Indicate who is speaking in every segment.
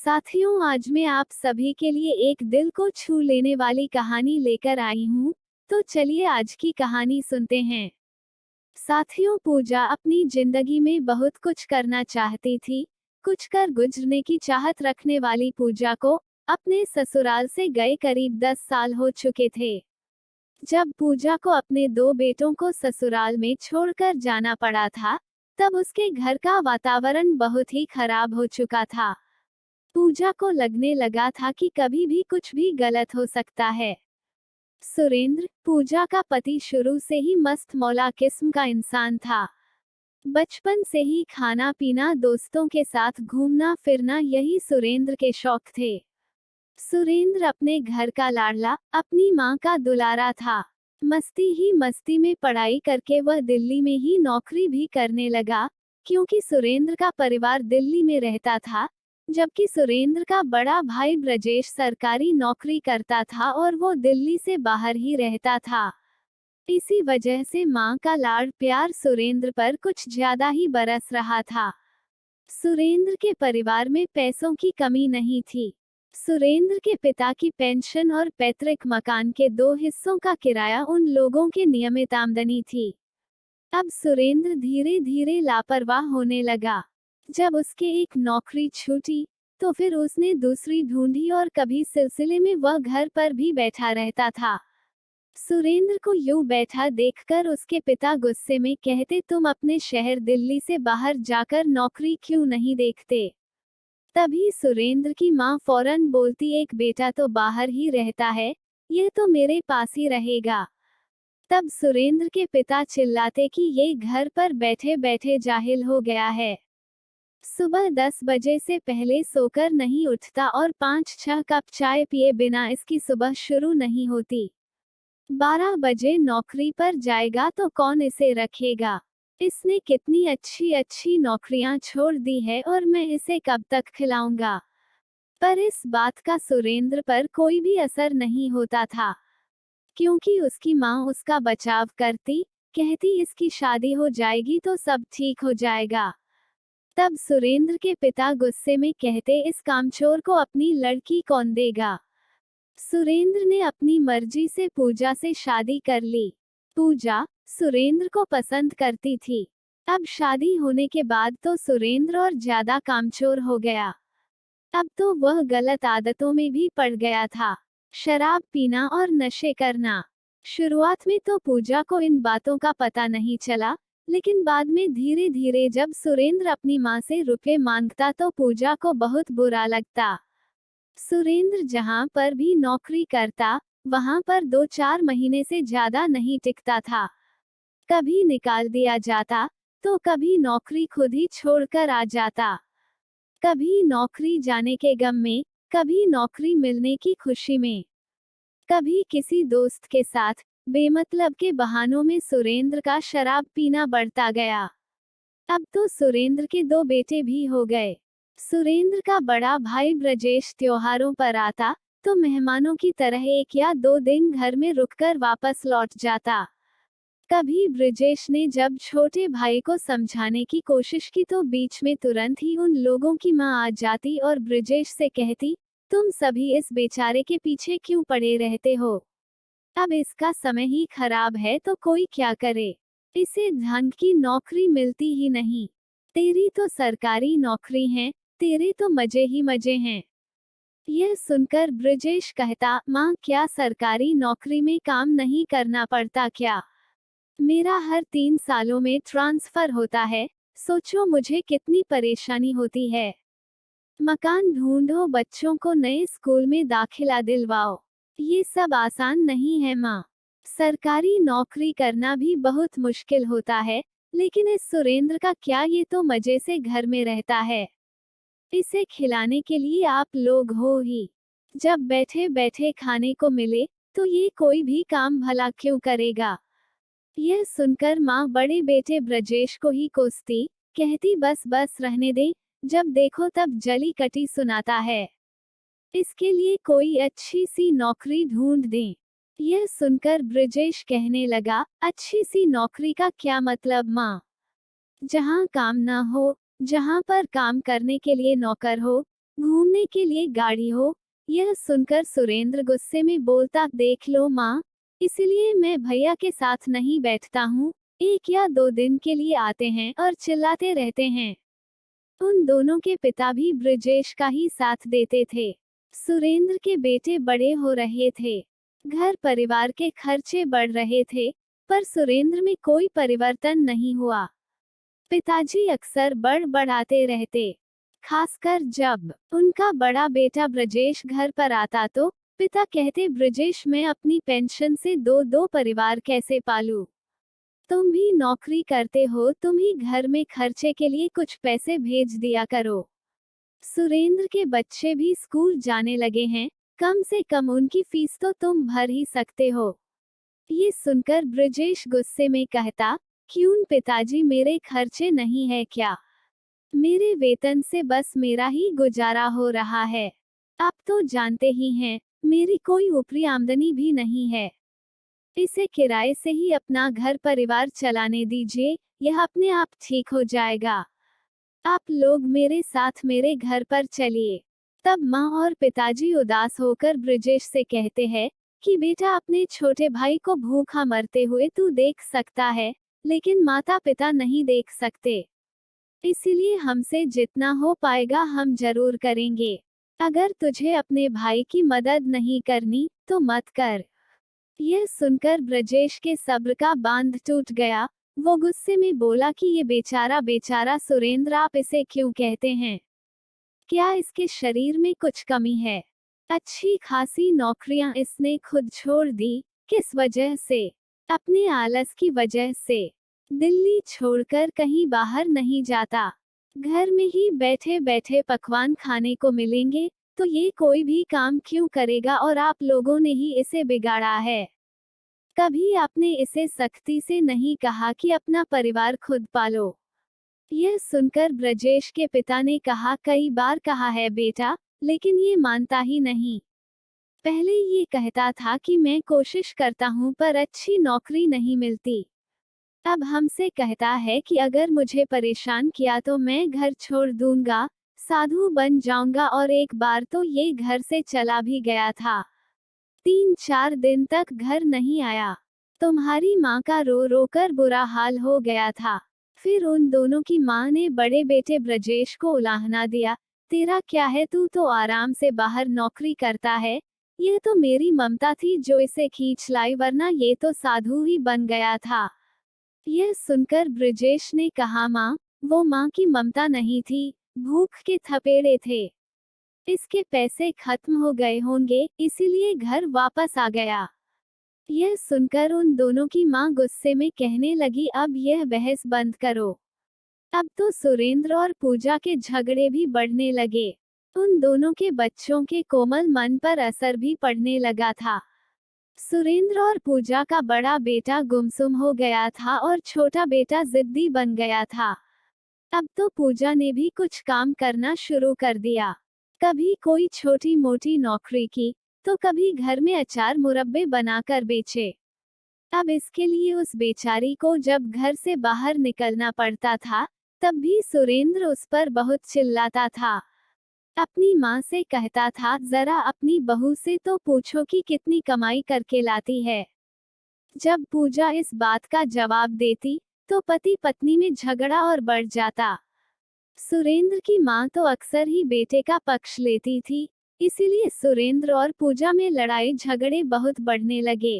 Speaker 1: साथियों, आज मैं आप सभी के लिए एक दिल को छू लेने वाली कहानी लेकर आई हूँ। तो चलिए आज की कहानी सुनते हैं। साथियों, पूजा अपनी जिंदगी में बहुत कुछ करना चाहती थी। कुछ कर गुजरने की चाहत रखने वाली पूजा को अपने ससुराल से गए करीब 10 साल हो चुके थे। जब पूजा को अपने 2 बेटों को ससुराल में छोड़कर जाना पड़ा था, तब उसके घर का वातावरण बहुत ही खराब हो चुका था। पूजा को लगने लगा था कि कभी भी कुछ भी गलत हो सकता है। सुरेंद्र, पूजा का पति, शुरू से ही मस्त मौला किस्म का इंसान था। बचपन से ही खाना पीना, दोस्तों के साथ घूमना फिरना, यही सुरेंद्र के शौक थे। सुरेंद्र अपने घर का लाडला, अपनी माँ का दुलारा था। मस्ती ही मस्ती में पढ़ाई करके वह दिल्ली में ही नौकरी भी करने लगा, क्योंकि सुरेंद्र का परिवार दिल्ली में रहता था, जबकि सुरेंद्र का बड़ा भाई ब्रजेश सरकारी नौकरी करता था और वो दिल्ली से बाहर ही रहता था। इसी वजह से माँ का लाड प्यार सुरेंद्र पर कुछ ज्यादा ही बरस रहा था। सुरेंद्र के परिवार में पैसों की कमी नहीं थी। सुरेंद्र के पिता की पेंशन और पैतृक मकान के 2 हिस्सों का किराया उन लोगों के नियमित आमदनी थी। अब सुरेंद्र धीरे धीरे लापरवाह होने लगा। जब उसके एक नौकरी छूटी, तो फिर उसने दूसरी ढूंढी और कभी सिलसिले में वह घर पर भी बैठा रहता था। सुरेंद्र को यूं बैठा देखकर उसके पिता गुस्से में कहते, तुम अपने शहर दिल्ली से बाहर जाकर नौकरी क्यों नहीं देखते? तभी सुरेंद्र की माँ फौरन बोलती, एक बेटा तो बाहर ही रहता है, यह तो मेरे पास ही रहेगा। तब सुरेंद्र के पिता चिल्लाते कि ये घर पर बैठे बैठे जाहिल हो गया है। सुबह 10 बजे से पहले सोकर नहीं उठता और 5-6 कप चाय पिए बिना इसकी सुबह शुरू नहीं होती। 12 बजे नौकरी पर जाएगा तो कौन इसे रखेगा? इसने कितनी अच्छी अच्छी नौकरियां छोड़ दी है और मैं इसे कब तक खिलाऊंगा? पर इस बात का सुरेंद्र पर कोई भी असर नहीं होता था, क्योंकि उसकी माँ उसका बचाव करती, कहती इसकी शादी हो जाएगी तो सब ठीक हो जाएगा। तब सुरेंद्र के पिता गुस्से में कहते, इस कामचोर को अपनी लड़की कौन देगा? सुरेंद्र ने अपनी मर्जी से पूजा से शादी कर ली। पूजा सुरेंद्र को पसंद करती थी। अब शादी होने के बाद तो सुरेंद्र और ज्यादा कामचोर हो गया। अब तो वह गलत आदतों में भी पड़ गया था, शराब पीना और नशे करना। शुरुआत में तो पूजा को इन बातों का पता नहीं चला, लेकिन बाद में धीरे धीरे जब सुरेंद्र अपनी माँ से रुपए मांगता तो पूजा को बहुत बुरा लगता। सुरेंद्र जहाँ पर भी नौकरी करता, वहाँ पर 2-4 महीने से ज्यादा नहीं टिकता था। कभी निकाल दिया जाता, तो कभी नौकरी खुद ही छोड़कर आ जाता। कभी नौकरी जाने के गम में, कभी नौकरी मिलने की खुशी में, कभी किसी दोस्त के साथ बेमतलब के बहानों में सुरेंद्र का शराब पीना बढ़ता गया। अब तो सुरेंद्र के 2 बेटे भी हो गए। सुरेंद्र का बड़ा भाई ब्रजेश त्योहारों पर आता, तो मेहमानों की तरह 1 या 2 दिन घर में रुककर वापस लौट जाता। कभी ब्रजेश ने जब छोटे भाई को समझाने की कोशिश की तो बीच में तुरंत ही उन लोगों की मां आ जाती और ब्रजेश से कहती, तुम सभी इस बेचारे के पीछे क्यों पड़े रहते हो? अब इसका समय ही खराब है तो कोई क्या करे? इसे ढंग की नौकरी मिलती ही नहीं। तेरी तो सरकारी नौकरी है, तेरे तो मजे ही मजे हैं। यह सुनकर ब्रजेश कहता, माँ, क्या सरकारी नौकरी में काम नहीं करना पड़ता क्या? मेरा हर 3 सालों में ट्रांसफर होता है, सोचो मुझे कितनी परेशानी होती है। मकान ढूंढो, बच्चों को नए स्कूल में दाखिला दिलवाओ, ये सब आसान नहीं है माँ। सरकारी नौकरी करना भी बहुत मुश्किल होता है, लेकिन इस सुरेंद्र का क्या, ये तो मजे से घर में रहता है। इसे खिलाने के लिए आप लोग हो ही। जब बैठे बैठे खाने को मिले, तो ये कोई भी काम भला क्यों करेगा? यह सुनकर माँ बड़े बेटे ब्रजेश को ही कोसती, कहती, बस बस रहने दे, जब देखो तब जली कटी सुनाता है। इसके लिए कोई अच्छी सी नौकरी ढूंढ दें। यह सुनकर ब्रजेश कहने लगा, अच्छी सी नौकरी का क्या मतलब माँ? जहाँ काम ना हो, जहाँ पर काम करने के लिए नौकर हो, घूमने के लिए गाड़ी हो। यह सुनकर सुरेंद्र गुस्से में बोलता, देख लो माँ, इसलिए मैं भैया के साथ नहीं बैठता हूँ। 1 या 2 दिन के लिए आते हैं और चिल्लाते रहते हैं। उन दोनों के पिता भी ब्रजेश का ही साथ देते थे। सुरेंद्र के बेटे बड़े हो रहे थे, घर परिवार के खर्चे बढ़ रहे थे, पर सुरेंद्र में कोई परिवर्तन नहीं हुआ। पिताजी अक्सर बड़बड़ाते रहते, खासकर जब उनका बड़ा बेटा ब्रजेश घर पर आता तो पिता कहते, ब्रजेश मैं अपनी पेंशन से दो परिवार कैसे पालूं? तुम भी नौकरी करते हो, तुम ही घर में खर्चे के लिए कुछ पैसे भेज दिया करो। सुरेंद्र के बच्चे भी स्कूल जाने लगे हैं, कम से कम उनकी फीस तो तुम भर ही सकते हो। ये सुनकर ब्रजेश गुस्से में कहता, क्यों पिताजी, मेरे खर्चे नहीं है क्या? मेरे वेतन से बस मेरा ही गुजारा हो रहा है। आप तो जानते ही हैं, मेरी कोई ऊपरी आमदनी भी नहीं है। इसे किराए से ही अपना घर परिवार चलाने दीजिए, यह अपने आप ठीक हो जाएगा। आप लोग मेरे साथ मेरे घर पर चलिए। तब माँ और पिताजी उदास होकर ब्रजेश से कहते हैं कि बेटा, अपने छोटे भाई को भूखा मरते हुए तू देख सकता है, लेकिन माता पिता नहीं देख सकते। इसीलिए हमसे जितना हो पाएगा हम जरूर करेंगे। अगर तुझे अपने भाई की मदद नहीं करनी तो मत कर। यह सुनकर ब्रजेश के सब्र का बांध टूट गया। वो गुस्से में बोला कि ये बेचारा बेचारा सुरेंद्र, आप इसे क्यों कहते हैं? क्या इसके शरीर में कुछ कमी है? अच्छी खासी नौकरियां इसने खुद छोड़ दी। किस वजह से? अपने आलस की वजह से। दिल्ली छोड़कर कहीं बाहर नहीं जाता। घर में ही बैठे बैठे पकवान खाने को मिलेंगे, तो ये कोई भी काम क्यों करेगा? और आप लोगों ने ही इसे बिगाड़ा है। कभी आपने इसे सख्ती से नहीं कहा कि अपना परिवार खुद पालो। यह सुनकर ब्रजेश के पिता ने कहा, कई बार कहा है बेटा, लेकिन ये मानता ही नहीं। पहले ये कहता था कि मैं कोशिश करता हूँ पर अच्छी नौकरी नहीं मिलती। अब हमसे कहता है कि अगर मुझे परेशान किया तो मैं घर छोड़ दूंगा, साधु बन जाऊंगा। और एक बार तो ये घर से चला भी गया था। 3-4 दिन तक घर नहीं आया। तुम्हारी माँ का रो रो कर बुरा हाल हो गया था। फिर उन दोनों की माँ ने बड़े बेटे ब्रजेश को उलाहना दिया, तेरा क्या है, तू तो आराम से बाहर नौकरी करता है। ये तो मेरी ममता थी जो इसे खींच लाई, वरना ये तो साधु ही बन गया था। यह सुनकर ब्रजेश ने कहा, माँ, वो माँ की ममता नहीं थी, भूख के थपेड़े थे। इसके पैसे खत्म हो गए होंगे, इसीलिए घर वापस आ गया। यह सुनकर उन दोनों की माँ गुस्से में कहने लगी, अब यह बहस बंद करो। अब तो सुरेंद्र और पूजा के झगड़े भी बढ़ने लगे। उन दोनों के बच्चों के कोमल मन पर असर भी पड़ने लगा था। सुरेंद्र और पूजा का बड़ा बेटा गुमसुम हो गया था और छोटा बेटा जिद्दी बन गया था। अब तो पूजा ने भी कुछ काम करना शुरू कर दिया। कभी कोई छोटी मोटी नौकरी की, तो कभी घर में अचार मुरब्बे बनाकर बेचे। अब इसके लिए उस बेचारी को जब घर से बाहर निकलना पड़ता था, तब भी सुरेंद्र उस पर बहुत चिल्लाता था। अपनी माँ से कहता था, जरा अपनी बहू से तो पूछो कि कितनी कमाई करके लाती है। जब पूजा इस बात का जवाब देती, तो पति पत्नी में झगड़ा और बढ़ जाता। सुरेंद्र की माँ तो अक्सर ही बेटे का पक्ष लेती थी, इसीलिए सुरेंद्र और पूजा में लड़ाई झगड़े बहुत बढ़ने लगे।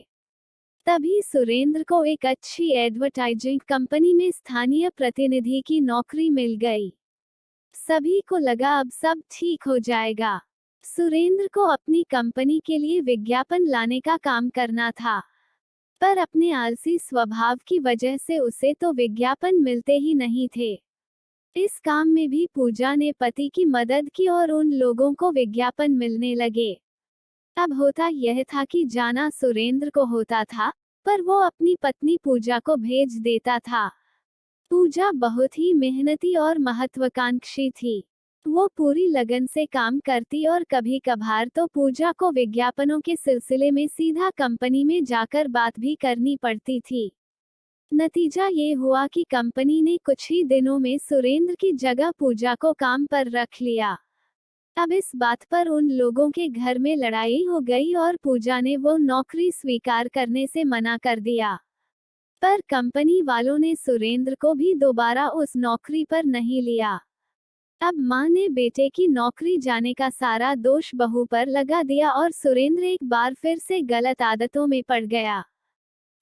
Speaker 1: तभी सुरेंद्र को एक अच्छी एडवर्टाइजिंग कंपनी में स्थानीय प्रतिनिधि की नौकरी मिल गई। सभी को लगा अब सब ठीक हो जाएगा। सुरेंद्र को अपनी कंपनी के लिए विज्ञापन लाने का काम करना था, पर अपने आलसी स्वभाव की वजह से उसे तो विज्ञापन मिलते ही नहीं थे। इस काम में भी पूजा ने पति की मदद की और उन लोगों को विज्ञापन मिलने लगे। अब होता यह था कि जाना सुरेंद्र को होता था, पर वो अपनी पत्नी पूजा को भेज देता था। पूजा बहुत ही मेहनती और महत्वाकांक्षी थी। वो पूरी लगन से काम करती और कभी कभार तो पूजा को विज्ञापनों के सिलसिले में सीधा कंपनी में जाकर बात भी करनी पड़ती थी। नतीजा ये हुआ कि कंपनी ने कुछ ही दिनों में सुरेंद्र की जगह पूजा को काम पर रख लिया। अब इस बात पर उन लोगों के घर में लड़ाई हो गई और पूजा ने वो नौकरी स्वीकार करने से मना कर दिया। पर कंपनी वालों ने सुरेंद्र को भी दोबारा उस नौकरी पर नहीं लिया। अब मां ने बेटे की नौकरी जाने का सारा दोष बहू पर लगा दिया और सुरेंद्र एक बार फिर से गलत आदतों में पड़ गया।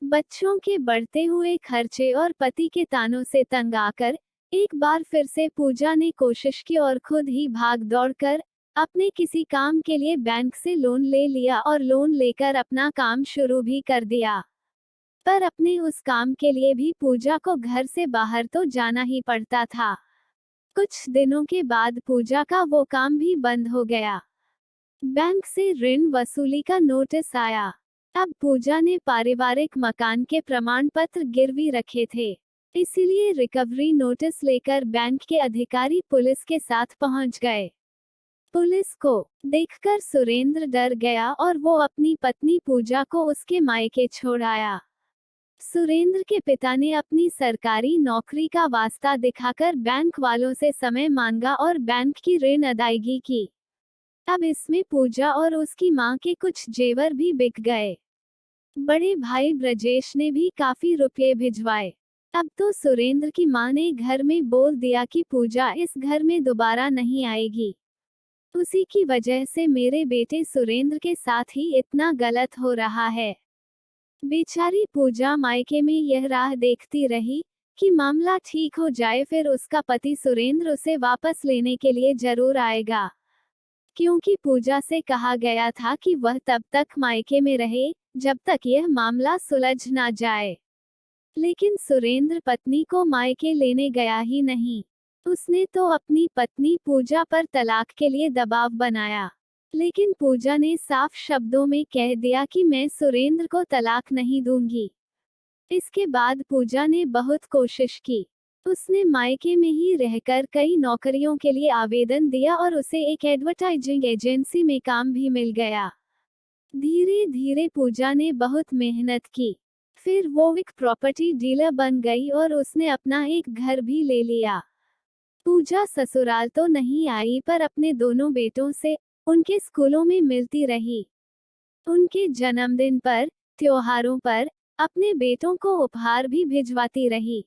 Speaker 1: बच्चों के बढ़ते हुए खर्चे और पति के तानों से तंग आकर एक बार फिर से पूजा ने कोशिश की और खुद ही भाग दौड़ कर अपने किसी काम के लिए बैंक से लोन ले लिया और लोन लेकर अपना काम शुरू भी कर दिया। पर अपने उस काम के लिए भी पूजा को घर से बाहर तो जाना ही पड़ता था। कुछ दिनों के बाद पूजा का वो काम भी बंद हो गया। बैंक से ऋण वसूली का नोटिस आया। अब पूजा ने पारिवारिक मकान के प्रमाण पत्र गिरवी रखे थे, इसीलिए रिकवरी नोटिस लेकर बैंक के अधिकारी पुलिस के साथ पहुंच गए। पुलिस को देखकर सुरेंद्र डर गया और वो अपनी पत्नी पूजा को उसके मायके छोड़ आया। सुरेंद्र के पिता ने अपनी सरकारी नौकरी का वास्ता दिखाकर बैंक वालों से समय मांगा और बैंक की ऋण अदायगी की। अब इसमें पूजा और उसकी मां के कुछ जेवर भी बिक गए। बड़े भाई ब्रजेश ने भी काफी रुपये भिजवाए। अब तो सुरेंद्र की मां ने घर में बोल दिया कि पूजा इस घर में दोबारा नहीं आएगी। उसी की वजह से मेरे बेटे सुरेंद्र के साथ ही इतना गलत हो रहा है। बेचारी पूजा मायके में यह राह देखती रही कि मामला ठीक हो जाए, फिर उसका पति सुरेंद्र उसे वापस लेने के लिए जरूर आएगा, क्योंकि पूजा से कहा गया था कि वह तब तक मायके में रहे जब तक यह मामला सुलझ ना जाए। लेकिन सुरेंद्र पत्नी को मायके लेने गया ही नहीं। उसने तो अपनी पत्नी पूजा पर तलाक के लिए दबाव बनाया, लेकिन पूजा ने साफ शब्दों में कह दिया कि मैं सुरेंद्र को तलाक नहीं दूंगी। इसके बाद पूजा ने बहुत कोशिश की। उसने मायके में ही रहकर कई नौकरियों के लिए आवेदन दिया और उसे एक एडवर्टाइजिंग एजेंसी में काम भी मिल गया। धीरे धीरे पूजा ने बहुत मेहनत की, फिर वो एक प्रॉपर्टी डीलर बन गई और उसने अपना एक घर भी ले लिया। पूजा ससुराल तो नहीं आई, पर अपने दोनों बेटों से उनके स्कूलों में मिलती रही। उनके जन्मदिन पर, त्योहारों पर अपने बेटों को उपहार भी भिजवाती रही।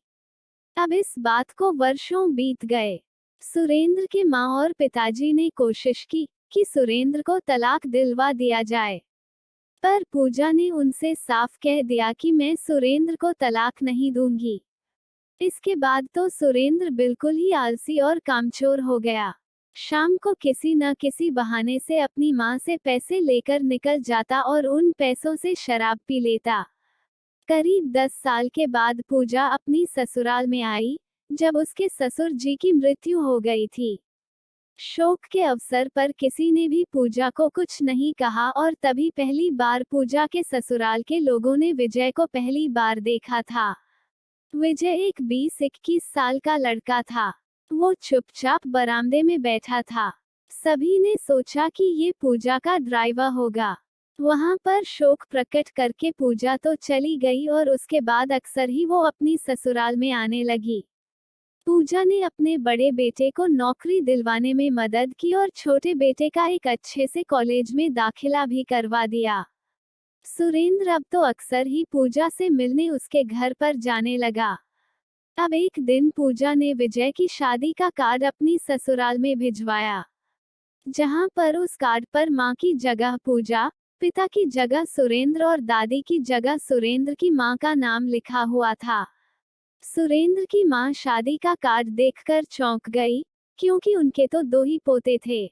Speaker 1: अब इस बात को वर्षों बीत गए। सुरेंद्र के माँ और पिताजी ने कोशिश की कि सुरेंद्र को तलाक दिलवा दिया जाए, पर पूजा ने उनसे साफ कह दिया कि मैं सुरेंद्र को तलाक नहीं दूंगी। इसके बाद तो सुरेंद्र बिल्कुल ही आलसी और कामचोर हो गया। शाम को किसी न किसी बहाने से अपनी माँ से पैसे लेकर निकल जाता और उन पैसों से शराब पी लेता। करीब 10 साल के बाद पूजा अपनी ससुराल में आई, जब उसके ससुर जी की मृत्यु हो गई थी। शोक के अवसर पर किसी ने भी पूजा को कुछ नहीं कहा और तभी पहली बार पूजा के ससुराल के लोगों ने विजय को पहली बार देखा था। विजय एक 20-21 साल का लड़का था। वो चुपचाप बरामदे में बैठा था। सभी ने सोचा कि ये पूजा का ड्राइवर होगा। वहां पर शोक प्रकट करके पूजा तो चली गई और उसके बाद अक्सर ही वो अपनी ससुराल में आने लगी। पूजा ने अपने बड़े बेटे को नौकरी दिलवाने में मदद की और छोटे बेटे का एक अच्छे से कॉलेज में दाखिला भी करवा दिया। सुरेंद्र अब तो अक्सर ही पूजा से मिलने उसके घर पर जाने लगा। अब एक दिन पूजा ने विजय की शादी का कार्ड अपनी ससुराल में भिजवाया, जहां पर उस कार्ड पर मां की जगह पूजा, पिता की जगह सुरेंद्र और दादी की जगह सुरेंद्र की मां का नाम लिखा हुआ था। सुरेंद्र की मां शादी का कार्ड देखकर चौंक गई, क्योंकि उनके तो 2 ही पोते थे।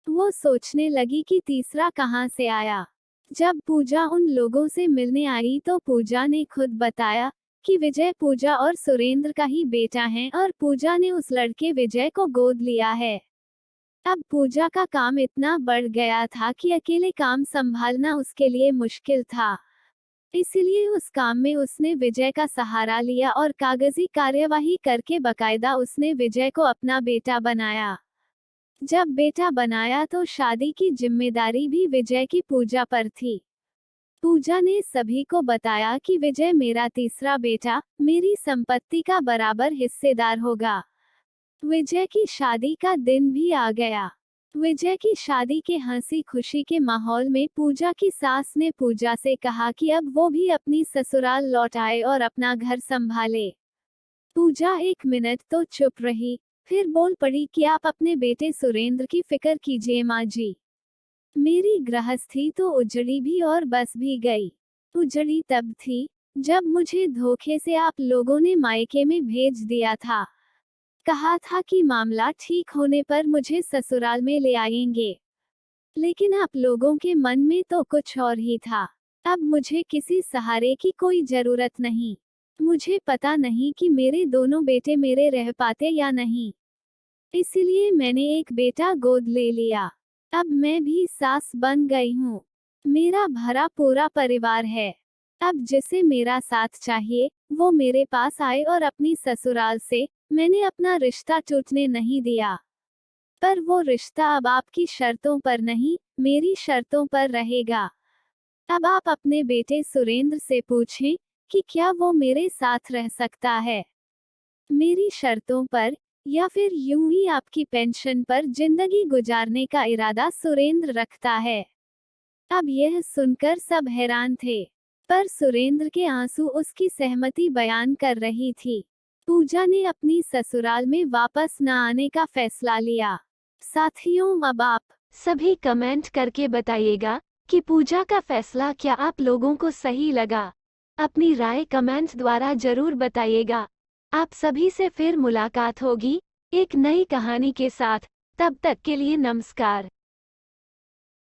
Speaker 1: वो सोचने लगी कि तीसरा कहां से आया। जब पूजा उन लोगों से मिलने आई तो पूजा ने खुद बताया कि विजय पूजा और सुरेंद्र का ही बेटा है और पूजा ने उस लड़के विजय को गोद लिया है। अब पूजा का काम इतना बढ़ गया था कि अकेले काम संभालना उसके लिए मुश्किल था। इसलिए उस काम में उसने विजय का सहारा लिया और कागजी कार्यवाही करके बकायदा उसने विजय को अपना बेटा बनाया। जब बेटा बनाया तो शादी की जिम्मेदारी भी विजय की पूजा पर थी। पूजा ने सभी को बताया कि विजय मेरा तीसरा बेटा, मेरी संपत्ति का बराबर हिस्सेदार होगा। विजय की शादी का दिन भी आ गया। विजय की शादी के हंसी खुशी के माहौल में पूजा की सास ने पूजा से कहा कि अब वो भी अपनी ससुराल लौट आए और अपना घर संभाले। पूजा 1 मिनट तो चुप रही, फिर बोल पड़ी कि आप अपने बेटे सुरेंद्र की फिक्र कीजिए माँ जी। मेरी गृहस्थी तो उजड़ी भी और बस भी गई। उजड़ी तब थी जब मुझे धोखे से आप लोगों ने मायके में भेज दिया था। कहा था कि मामला ठीक होने पर मुझे ससुराल में ले आएंगे, लेकिन आप लोगों के मन में तो कुछ और ही था। अब मुझे किसी सहारे की कोई जरूरत नहीं। मुझे पता नहीं कि मेरे दोनों बेटे मेरे रह पाते या नहीं, इसलिए मैंने एक बेटा गोद ले लिया। अब मैं भी सास बन गई हूँ। मेरा भरा पूरा परिवार है। अब जिसे मेरा साथ चाहिए वो मेरे पास आए और अपनी ससुराल से मैंने अपना रिश्ता टूटने नहीं दिया। पर वो रिश्ता अब आपकी शर्तों पर नहीं, मेरी शर्तों पर रहेगा। अब आप अपने बेटे सुरेंद्र से पूछें कि क्या वो मेरे साथ रह सकता है, मेरी शर्तों पर, या फिर यूं ही आपकी पेंशन पर जिंदगी गुजारने का इरादा सुरेंद्र रखता है। अब यह सुनकर सब हैरान थे, पर सुरेंद्र के आंसू उसकी सहमति बयान कर रही थी। पूजा ने अपनी ससुराल में वापस न आने का फैसला लिया। साथियों, अब आप सभी कमेंट करके बताइएगा कि पूजा का फैसला क्या आप लोगों को सही लगा। अपनी राय कमेंट द्वारा जरूर बताइएगा। आप सभी से फिर मुलाकात होगी एक नई कहानी के साथ। तब तक के लिए नमस्कार।